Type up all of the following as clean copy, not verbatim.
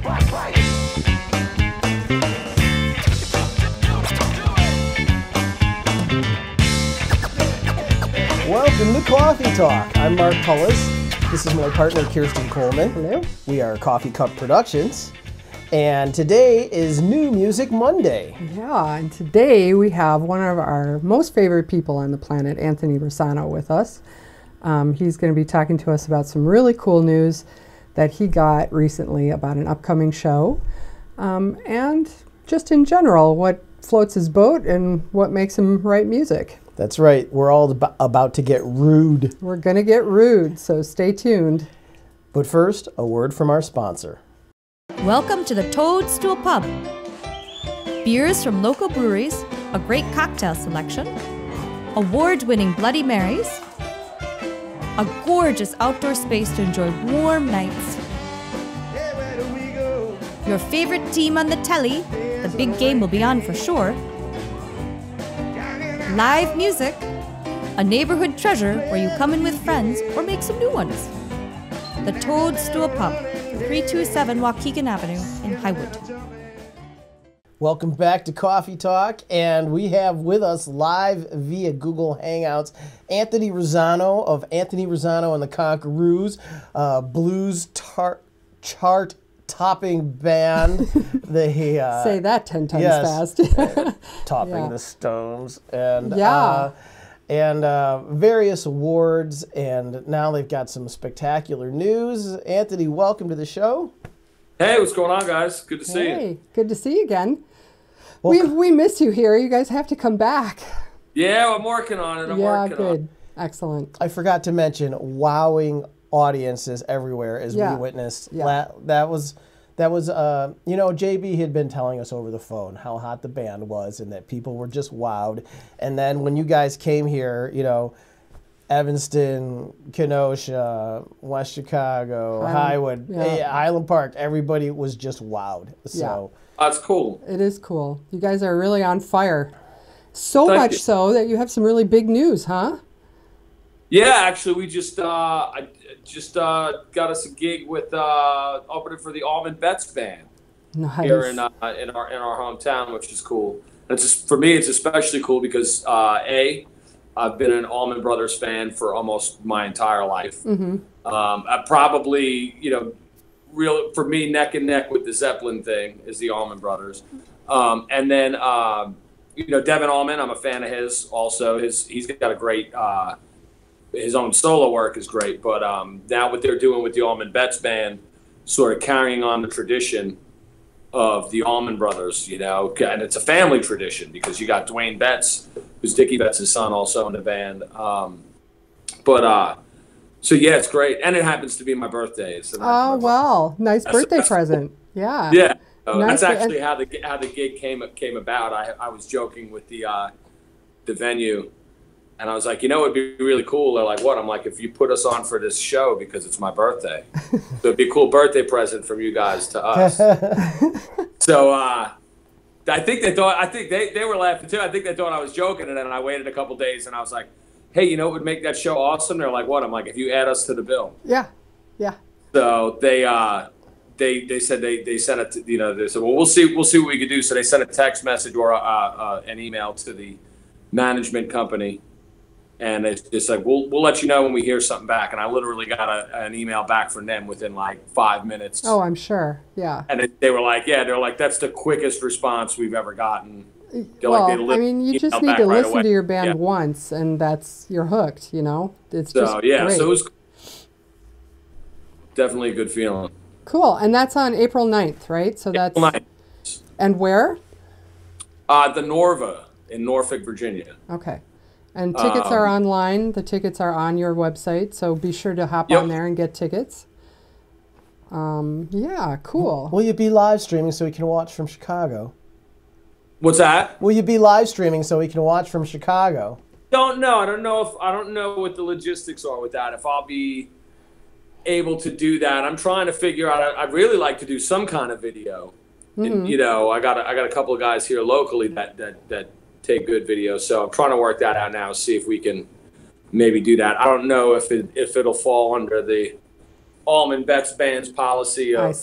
Welcome to Cawffee Talk. I'm Mark Tullis. This is my partner, Kirsten Coleman. Hello. We are Coffee Cup Productions. And today is New Music Monday. Yeah, and today we have one of our most favorite people on the planet, Anthony Rosano, with us. He's going to be talking to us about some really cool news that he got recently about an upcoming show. And just in general, what floats his boat and what makes him write music. That's right. We're all about to get rude. We're going to get rude, so stay tuned. But first, a word from our sponsor. Welcome to the Toadstool Pub. Beers from local breweries, a great cocktail selection, award-winning Bloody Marys, a gorgeous outdoor space to enjoy warm nights, your favorite team on the telly, the big game will be on for sure, live music, a neighborhood treasure where you come in with friends or make some new ones. The Toadstool Pub, 327 Waukegan Avenue in Highwood. Welcome back to Coffee Talk, and we have with us live via Google Hangouts Anthony Rosano of Anthony Rosano and the Conqueroos, blues chart-topping band. They say that 10 times fast. Topping the Stones, and various awards, and now they've got some spectacular news. Anthony, welcome to the show. Hey, what's going on, guys? Good to see you. Good to see you again. We miss you here. You guys have to come back. Yeah, I'm working on it. I'm working on it. Excellent. I forgot to mention wowing audiences everywhere as we witnessed. Yeah. That was you know, JB had been telling us over the phone how hot the band was and that people were just wowed. And then when you guys came here, you know, Evanston, Kenosha, West Chicago, Highwood, Island Park, everybody was just wowed. So that's cool. It is cool. You guys are really on fire. So much so that you have some really big news, huh? Yeah, actually, we just I just got us a gig with opening for the Almond Betts band here in our hometown, which is cool. And it's just, for me, it's especially cool because I've been an Allman Brothers fan for almost my entire life. Mm-hmm. I probably, you know, for me, neck and neck with the Zeppelin thing is the Allman Brothers. And then, you know, Devin Allman, I'm a fan of his also. He's got a great, his own solo work is great. But now what they're doing with the Allman Betts band, sort of carrying on the tradition of the Allman Brothers, you know, and it's a family tradition because you got Dwayne Betts, who's Dickie Betts' son, also in the band. So yeah, it's great, and it happens to be my birthday. So well, nice birthday present. Yeah. Yeah, Nice. That's actually how the gig came about. I was joking with the venue, and I was like, you know, it'd be really cool. They're like, what? I'm like, if you put us on for this show because it's my birthday, so it'd be a cool birthday present from you guys to us. So I think they were laughing too. I think they thought I was joking, and then I waited a couple days, and I was like, hey, you know what would make that show awesome? They're like, what? I'm like, if you add us to the bill. Yeah. So they said they sent it to, you know, they said, well, we'll see what we could do. So they sent a text message or an email to the management company, and it's like, we'll let you know when we hear something back. And I literally got an email back from them within like 5 minutes. Oh, I'm sure. Yeah. And they were like, that's the quickest response we've ever gotten. Well, I mean, you just need to listen to your band once, and you're hooked, you know? It's just great. So it was definitely a good feeling. Cool. And that's on April 9th, right? So that's April 9th. And where? The Norva in Norfolk, Virginia. Okay. And tickets are online. The tickets are on your website, so be sure to hop on there and get tickets. Yeah, cool. Will you be live streaming so we can watch from Chicago? What's that? Will you be live streaming so we can watch from Chicago? Don't know. I don't know what the logistics are with that. If I'll be able to do that, I'm trying to figure out. I'd really like to do some kind of video. Mm-hmm. And, you know, I got a couple of guys here locally that take good videos, so I'm trying to work that out now. See if we can maybe do that. I don't know if it'll fall under the Allman Betts band's policy of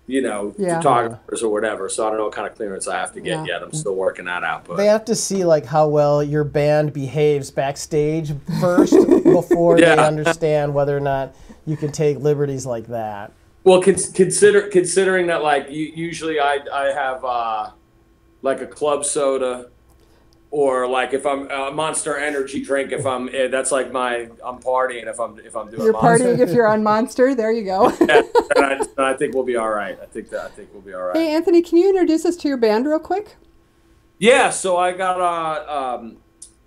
Yeah. photographers or whatever. So I don't know what kind of clearance I have to get yet. I'm still working that out. But they have to see like how well your band behaves backstage first before they understand whether or not you can take liberties like that. Well, considering that, like, usually I have like a club soda, or like if I'm a Monster Energy drink, that's like I'm partying if I'm doing. You're Monster. partying if you're on Monster. There you go. Yeah, and I think we'll be all right. I think we'll be all right. Hey, Anthony, can you introduce us to your band real quick? Yeah, so I got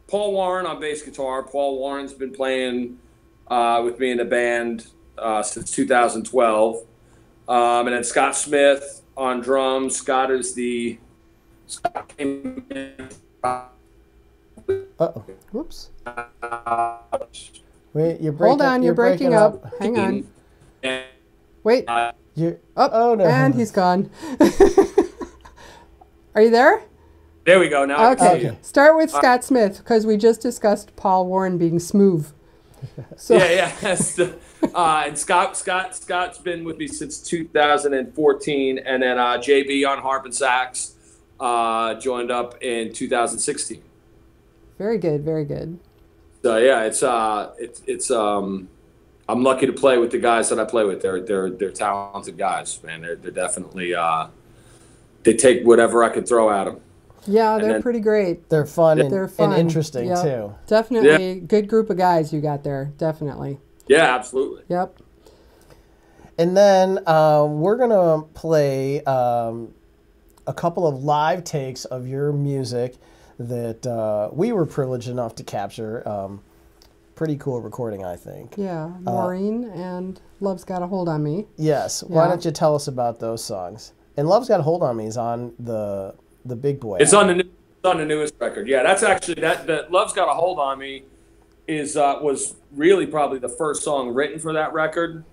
Paul Warren on bass guitar. Paul Warren's been playing with me in the band since 2012. And then Scott Smith on drums. Scott came in. Uh-oh. Whoops. Wait, Hold on, you're breaking up. Hang on. Wait. Oh, no. And he's gone. Are you there? There we go. Now Okay. Start with Scott Smith, because we just discussed Paul Warren being smooth. So. Yeah. And Scott's been with me since 2014, and then JB on harp and sax joined up in 2016. Very good, very good. So yeah, it's I'm lucky to play with the guys that I play with. They're talented guys, man. They're definitely they take whatever I can throw at them. Yeah, they're pretty great. They're fun and interesting too. Definitely good group of guys you got there. Definitely. Yeah, absolutely. Yep. And then we're gonna play a couple of live takes of your music that we were privileged enough to capture. Pretty cool recording, I think. Yeah, Maureen and Love's Got a Hold on Me. Yes. Why don't you tell us about those songs? And Love's Got a Hold on Me is on the Big Boy. It's on the newest record. Yeah, that's actually that Love's Got a Hold on Me was really probably the first song written for that record.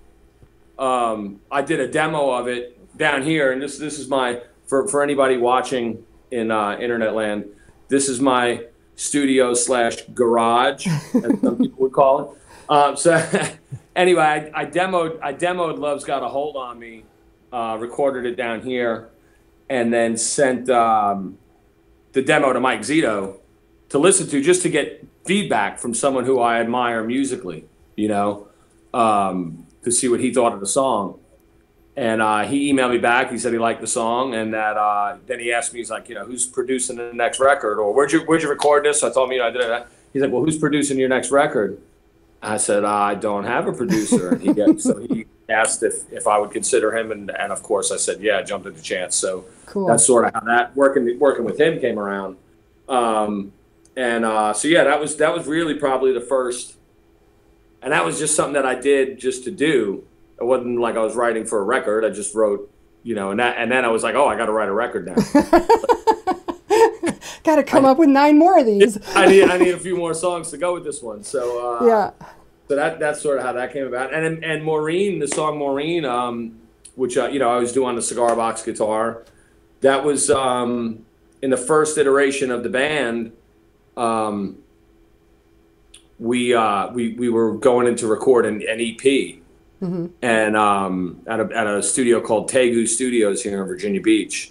I did a demo of it down here, and this is my for anybody watching in internet land. This is my studio / garage, as some people would call it. So anyway, I demoed Love's Got a Hold on Me, recorded it down here, and then sent the demo to Mike Zito to listen to, just to get feedback from someone who I admire musically, to see what he thought of the song. And he emailed me back. He said he liked the song, and that then he asked me, he's like, who's producing the next record, or where'd you record this? So I told him, I did it. He's like, well, who's producing your next record? I said, I don't have a producer. And so he asked if I would consider him, and of course I said, yeah, I jumped at the chance. So that's sort of how that working with him came around. So yeah, that was really probably the first, and that was just something that I did just to do. It wasn't like I was writing for a record. I just wrote, and then I was like, oh, I got to write a record now. Got to come up with 9 more of these. I need a few more songs to go with this one. So yeah. So that's sort of how that came about. And Maureen, the song Maureen, which I was doing on the cigar box guitar, that was in the first iteration of the band. We were going in to record an EP. Mm-hmm. And at a studio called Tegu Studios here in Virginia Beach,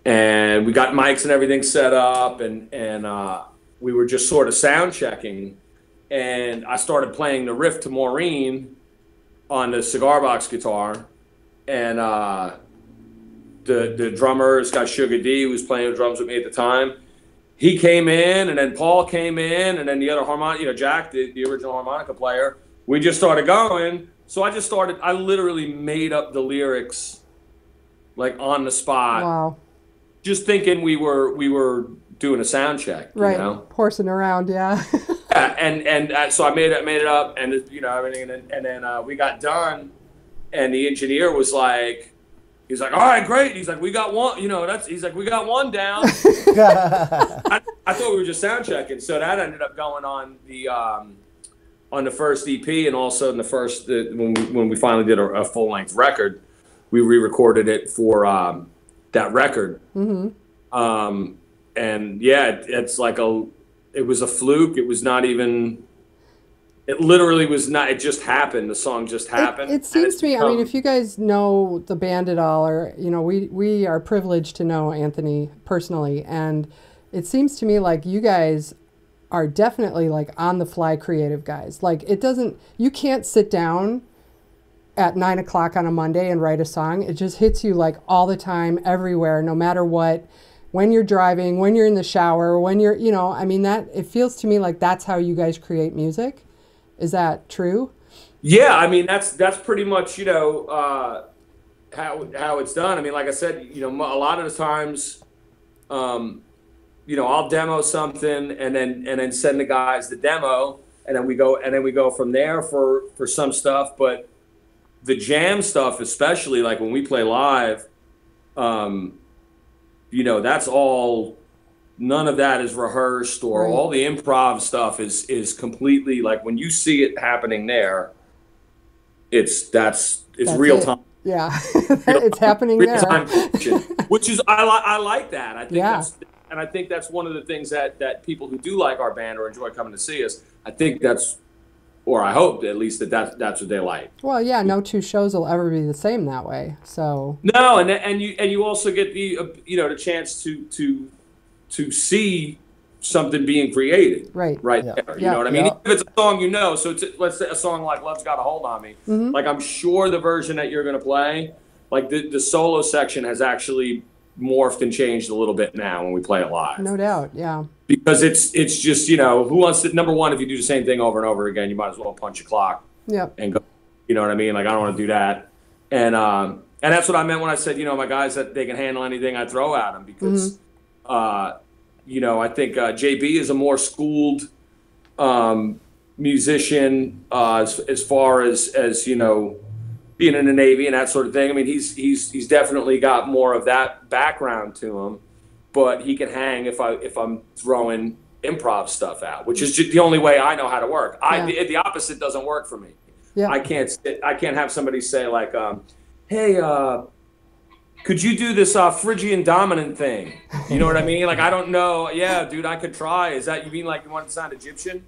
and we got mics and everything set up, and we were just sort of sound checking, and I started playing the riff to Maureen on the cigar box guitar, and the drummer, this guy Sugar D, who was playing the drums with me at the time, he came in, and then Paul came in, and then the other harmonica, Jack, the original harmonica player. We just started going. So I literally made up the lyrics, like on the spot. Wow. Just thinking we were doing a sound check, right? Horsing around, yeah. Yeah, and so I made it up, and everything, and then we got done, and the engineer was like, he's like, all right, great. He's like, we got one, he's like, we got one down. I thought we were just sound checking, so that ended up going on the first EP, and also in the first when we finally did a full length record, we re-recorded it for that record. Mm-hmm. And yeah, it's like it was a fluke. It was not even it literally was not. It just happened. The song just happened. It seems to me. I mean, if you guys know the band at all, or we are privileged to know Anthony personally, and it seems to me like you guys are definitely like on the fly creative guys. Like you can't sit down at 9 o'clock on a Monday and write a song. It just hits you like all the time, everywhere, no matter what. When you're driving, when you're in the shower, when you're, I mean, that it feels to me like that's how you guys create music. Is that true? Yeah, I mean that's pretty much how it's done. I mean, like I said, a lot of the times, I'll demo something and then send the guys the demo, and then we go from there for some stuff. But the jam stuff, especially like when we play live, that's all. None of that is rehearsed, or all the improv stuff is completely like when you see it happening there. It's real time. Yeah, it's happening real there. Time fiction, which is I like that. I think I think that's one of the things that people who do like our band or enjoy coming to see us. I think that's, or I hope at least that's what they like. Well, yeah, no two shows will ever be the same that way. So no, and you also get the the chance to see something being created right there. You know what I mean? If it's a song so let's say a song like Love's Got a Hold on Me. Mm-hmm. Like I'm sure the version that you're going to play, like the solo section has actually morphed and changed a little bit now when we play it live. No doubt, yeah. Because it's just, who wants to, number one, if you do the same thing over and over again, you might as well punch a clock and go, you know what I mean? Like I don't want to do that. And that's what I meant when I said, my guys, that they can handle anything I throw at them, because I think JB is a more schooled musician as far as being in the Navy and that sort of thing. I mean, he's definitely got more of that background to him, but he can hang if I'm throwing improv stuff out, which is just the only way I know how to work. The opposite doesn't work for me. Yeah. I can't have somebody say like, hey, could you do this Phrygian dominant thing? You know what I mean? Like, I don't know. Yeah, dude, I could try. Is that, you mean like you want to sound Egyptian?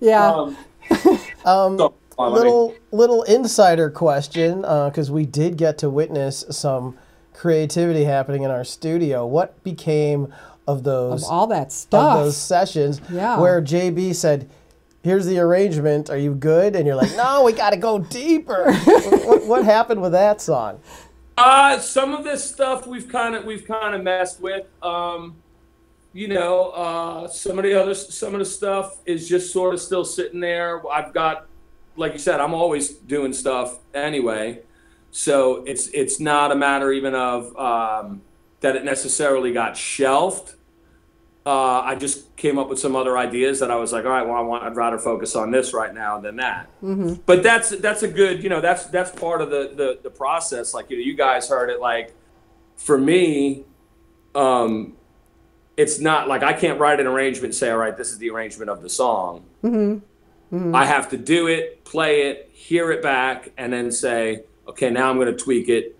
Yeah. Little insider question, because we did get to witness some creativity happening in our studio. What became of all that stuff? Of those sessions where JB said, here's the arrangement, are you good? And you're like, no, we got to go deeper. What happened with that song? Some of this stuff we've kind of messed with. Some of the stuff is just sort of still sitting there. I've got, like you said, I'm always doing stuff anyway. So it's not a matter even of that it necessarily got shelved. I just came up with some other ideas that I was like, all right, well, I'd rather focus on this right now than that. Mm-hmm. But that's a good, that's part of the process. Like, you guys heard it. Like, for me, it's not like I can't write an arrangement and say, all right, this is the arrangement of the song. Mm-hmm. Mm-hmm. I have to do it, play it, hear it back, and then say, okay, now I'm going to tweak it.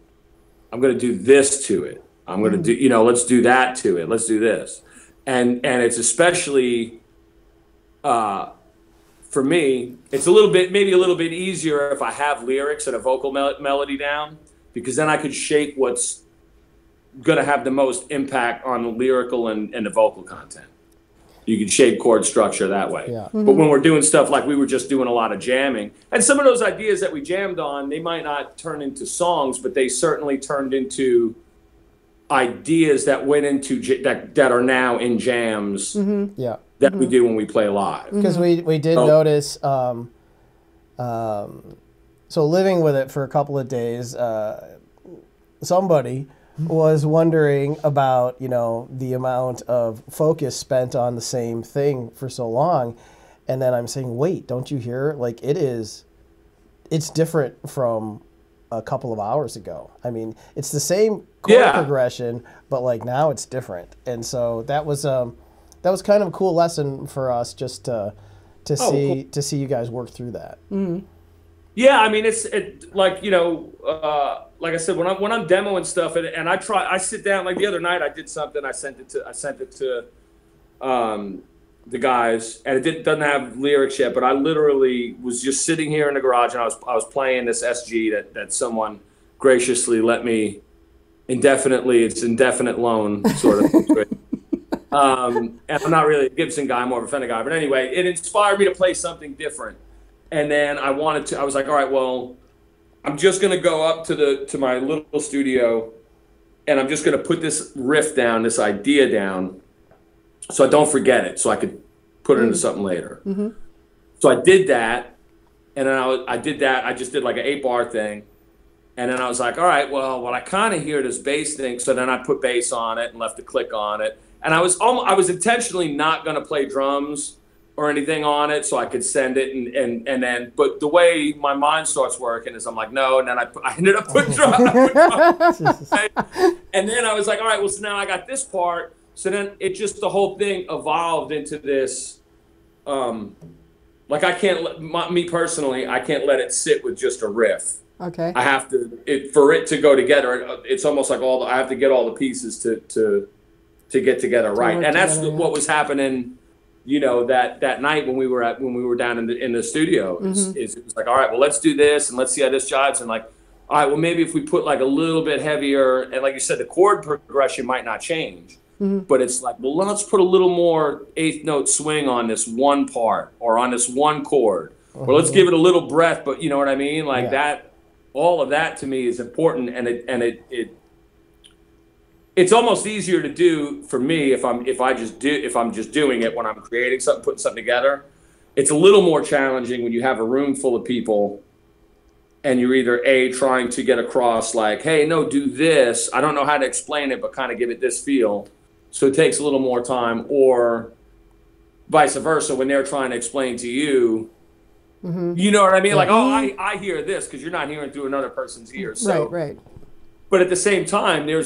I'm going to do this to it. I'm going to do, let's do that to it. Let's do this. And it's especially, for me, it's maybe a little bit easier if I have lyrics and a vocal melody down, because then I could shape what's going to have the most impact on the lyrical and the vocal content. You can shape chord structure that way. Yeah. Mm-hmm. But when we're doing stuff like we were just doing a lot of jamming, and some of those ideas that we jammed on, they might not turn into songs, but they certainly turned into ideas that went into that are now in jams. Mm-hmm. Yeah. That we do when we play live. Because we did notice. So living with it for a couple of days, somebody was wondering about, the amount of focus spent on the same thing for so long. And then I'm saying, wait, don't you hear? Like, it's different from a couple of hours ago. I mean, it's the same chord progression, but like now it's different. And so that was kind of a cool lesson for us, just to see you guys work through that. Mm-hmm. Yeah, I mean, it's like, like I said, when I'm demoing stuff and I sit down, like the other night I did something, I sent it to the guys, and doesn't have lyrics yet, but I literally was just sitting here in the garage, and I was playing this SG that someone graciously let me indefinitely. It's indefinite loan sort of. And I'm not really a Gibson guy, I'm more of a Fender guy. But anyway, it inspired me to play something different. And then I was like, all right, well, I'm just going to go up to my little studio, and I'm just going to put this riff down, this idea down, so I don't forget it, so I could put it into something later. Mm-hmm. So I did that, and then I did that. I just did like an 8-bar thing. And then I was like, all right, well, I kind of hear this bass thing. So then I put bass on it and left a click on it. And I was intentionally not going to play drums or anything on it so I could send it. And then, but the way my mind starts working is I'm like, no. And then I ended up putting drums. And then I was like, all right, well, so now I got this part. So then the whole thing evolved into this, like me personally, I can't let it sit with just a riff. Okay. I have for it to go together. It's almost like I have to get all the pieces to get together right. And that's what was happening, that night when we were down in the studio. Mm-hmm. It was like, all right, well, let's do this and let's see how this jives. And like, all right, well, maybe if we put like a little bit heavier, and like you said, the chord progression might not change, but it's like, well, let's put a little more 8th note swing on this one part or on this one chord, or let's give it a little breath. But you know what I mean? Like that. All of that to me is important, and it's almost easier to do for me if I'm just doing it when I'm creating something, putting something together. It's a little more challenging when you have a room full of people and you're either trying to get across like, hey, no, do this. I don't know how to explain it, but kind of give it this feel. So it takes a little more time, or vice versa when they're trying to explain to you. Mm-hmm. You know what I mean? Like, oh, I hear this because you're not hearing through another person's ears. So, right. But at the same time, I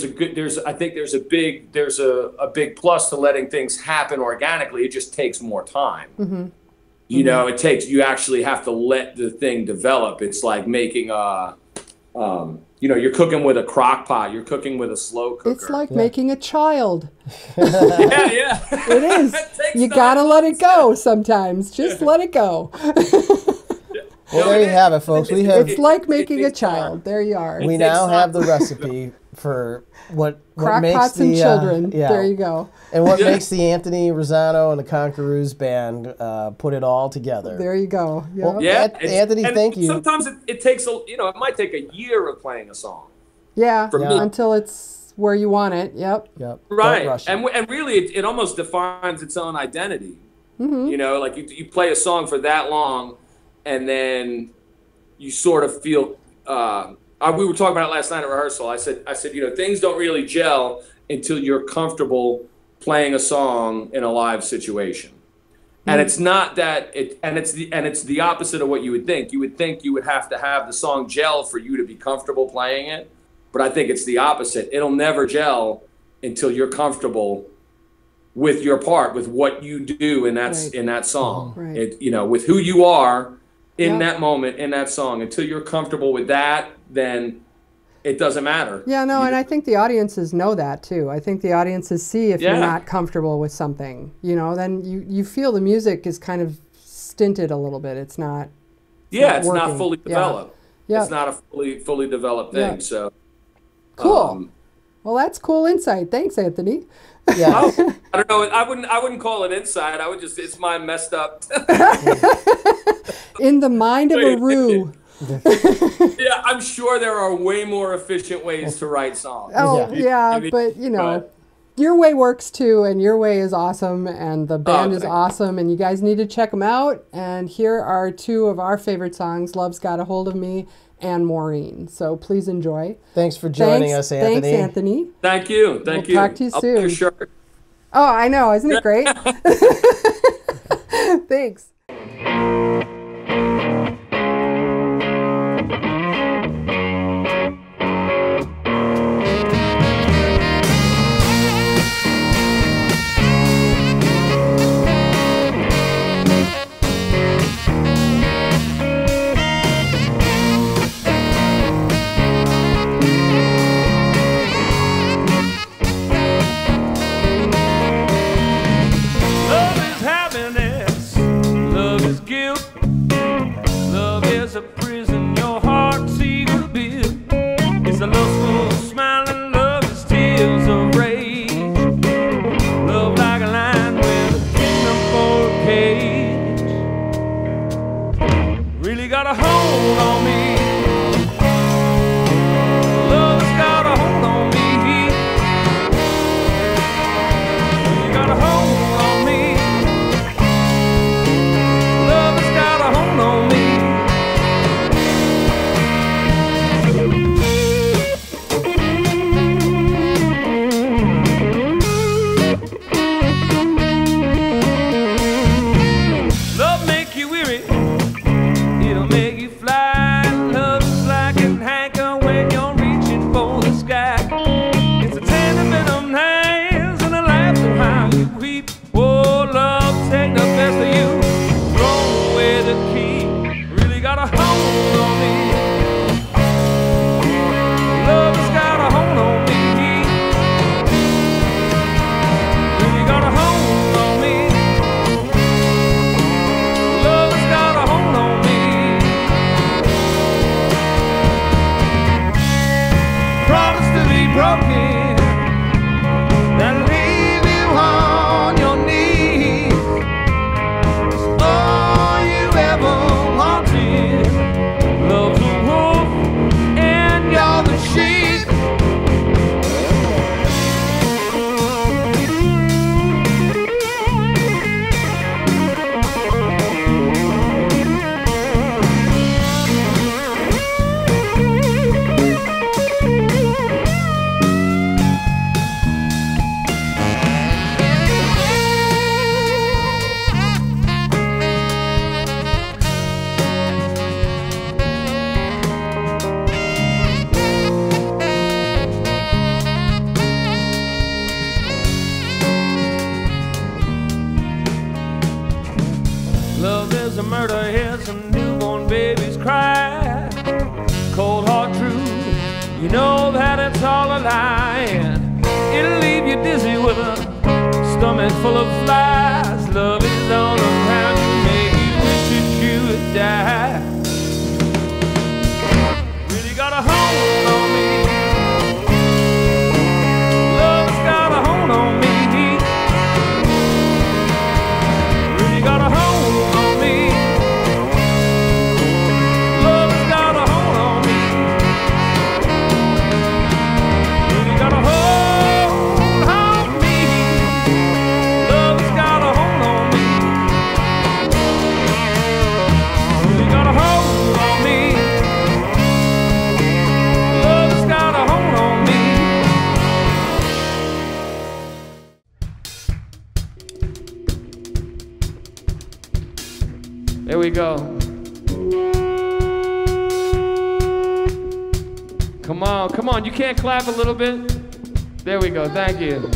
think there's a big plus to letting things happen organically. It just takes more time. Mm-hmm. You actually have to let the thing develop. It's like making you're cooking with a crock pot. You're cooking with a slow cooker. It's like making a child. Yeah. It is. You gotta let it go sometimes. Just let it go. Well, there you have it, folks. It's like making a child. There you are. We now have the recipe for what makes Crockpots and children. There you go. And what makes the Anthony Rosano and the Conqueroos band put it all together. There you go. Yep. Well, Anthony, thank you. Sometimes it takes it might take a year of playing a song. Yeah, until it's where you want it. Yep. Right. And really, it almost defines its own identity. Mm-hmm. Like you play a song for that long, and then you sort of feel. We were talking about it last night at rehearsal. I said, things don't really gel until you're comfortable playing a song in a live situation. Mm-hmm. And it's not that it's the opposite of what you would think. You would think you would have to have the song gel for you to be comfortable playing it. But I think it's the opposite. It'll never gel until you're comfortable with your part, with what you do in that song. Right. With who you are in that moment, in that song. Until you're comfortable with that, then it doesn't matter. Yeah, no, and I think the audiences know that too. I think the audiences see if you're not comfortable with something, then you feel the music is kind of stinted a little bit. It's not it's not fully developed. Yeah. It's not a fully developed thing. So cool. Well, that's cool insight. Thanks, Anthony. Yeah. I don't know. I wouldn't call it insight. It's my messed up. In the mind of a roux. Yeah, I'm sure there are way more efficient ways to write songs. Oh, but your way works too, and your way is awesome, and the band is awesome, and you guys need to check them out. And here are two of our favorite songs, Love's Got a Hold of Me and Maureen. So please enjoy. Thanks for joining us, Anthony. Thanks, Anthony. Thank you. We'll talk to you soon. Your shirt. Oh, I know. Isn't it great? Thanks. Love is half is a prison, your heart secret built. It's a lustful, smiling love, it's tears of rage. Love like a lion with a kingdom for a cage. Really got a hold on me. Love has got a hold on me. Really got a hold on me. Love has got a hold on me. Love make you weary, it'll make you fly. Love is like an anchor when you're reaching for the sky. It's a tender venom hands and a laugh of how you weep. Oh, love, take the best of you, throw away the key. Really got a hold on me. Love has got a hold on me. Really got a hold on me. Love has got a hold on me. Promise to be broken, that leave you on your knees. It's all you ever wanted. Love's a wolf and you're the sheep. Love is a murder, hear some newborn babies cry. Cold hard truth, you know that it's all a lie. It'll leave you dizzy with a stomach full of flies. Love is all around you, make you wish that you would die. Really got a hold on me. Love has got a hold on me. Really got a hold on me. Love has got a hold on me. Really got a hold on me. Love has got a hold on me. Really got a hold on me. Love has got a hold on me. There we go. Come on, come on. You can't clap a little bit? There we go. Thank you.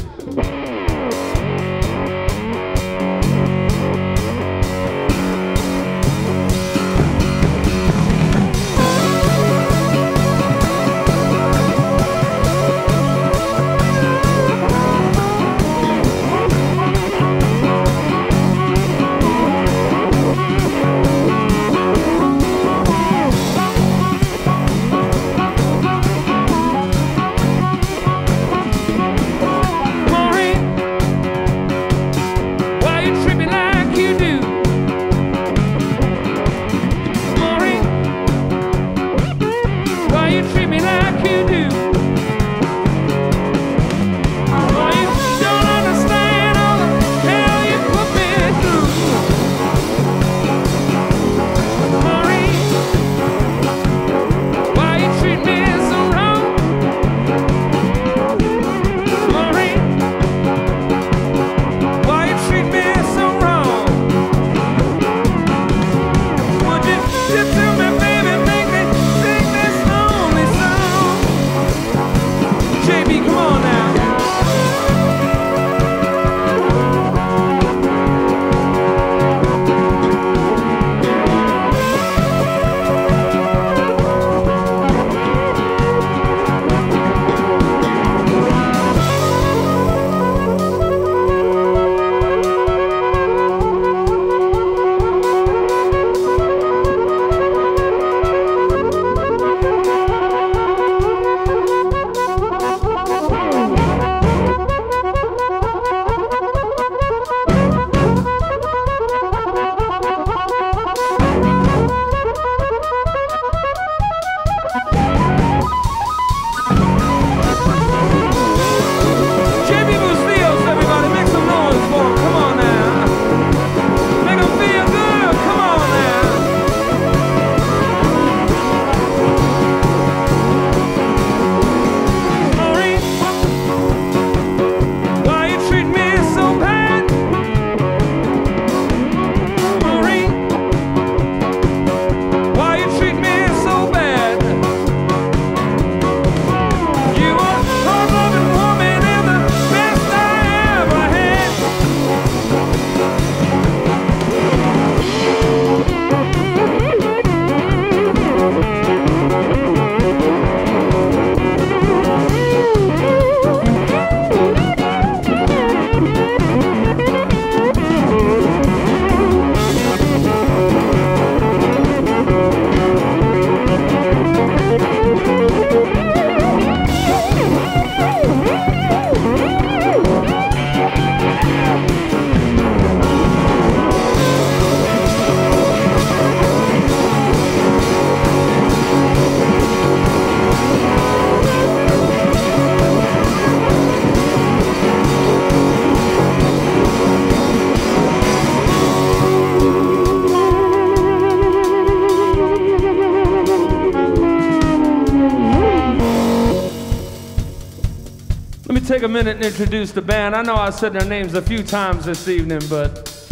take a minute and introduce the band. I know I said their names a few times this evening, but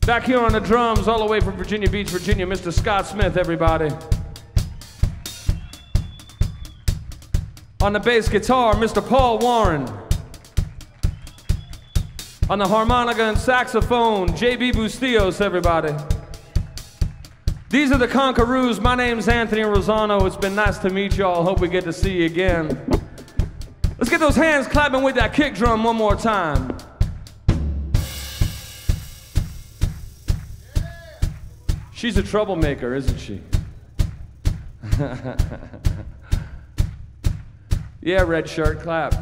back here on the drums, all the way from Virginia Beach, Virginia, Mr. Scott Smith, everybody. On the bass guitar, Mr. Paul Warren. On the harmonica and saxophone, J.B. Bustillos, everybody. These are the Conqueroos. My name's Anthony Rosano. It's been nice to meet y'all. Hope we get to see you again. Let's get those hands clapping with that kick drum one more time. She's a troublemaker, isn't she? Yeah, red shirt, clap.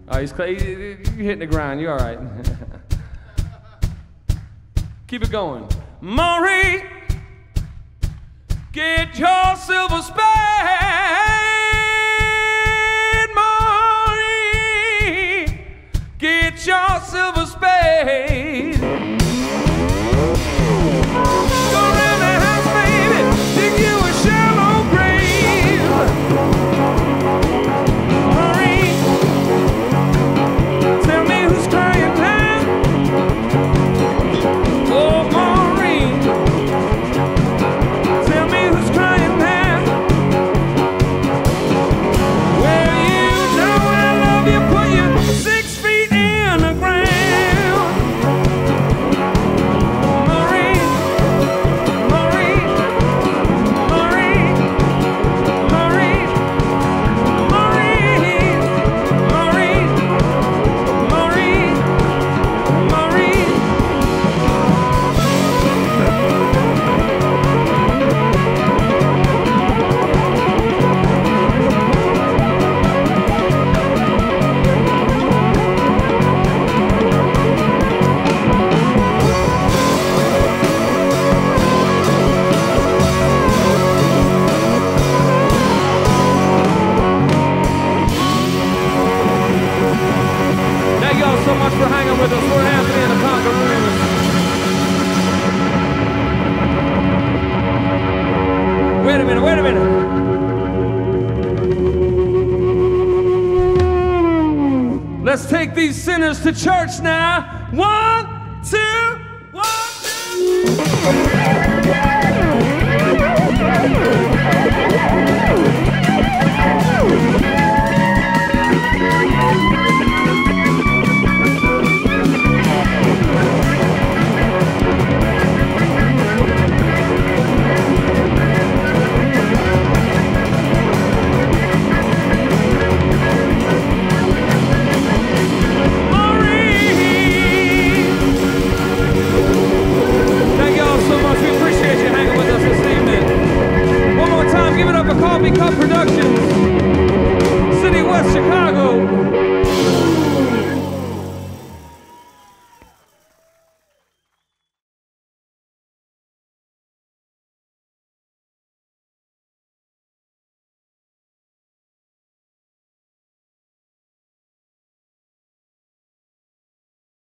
Oh, you're hitting the ground. You're all right. Keep it going. Maureen, get your silver spade. Maureen, get your silver spade. Go around the house, baby, dig you a shallow grave. Maureen, tell me who's crying now. Oh, Maureen, tell me who's crying now. Well, you know I love you, put you 6 feet in the ground. Maureen, Maureen, Maureen, Maureen, Maureen, Maureen, Maureen, Maureen. Thank y'all so much for hanging with us. We're Anthony and the Conqueroos. Wait a minute, wait a minute. Let's take these sinners to church now. 1, 2, 1, 2. Cawffee Cup Productions, City West Chicago.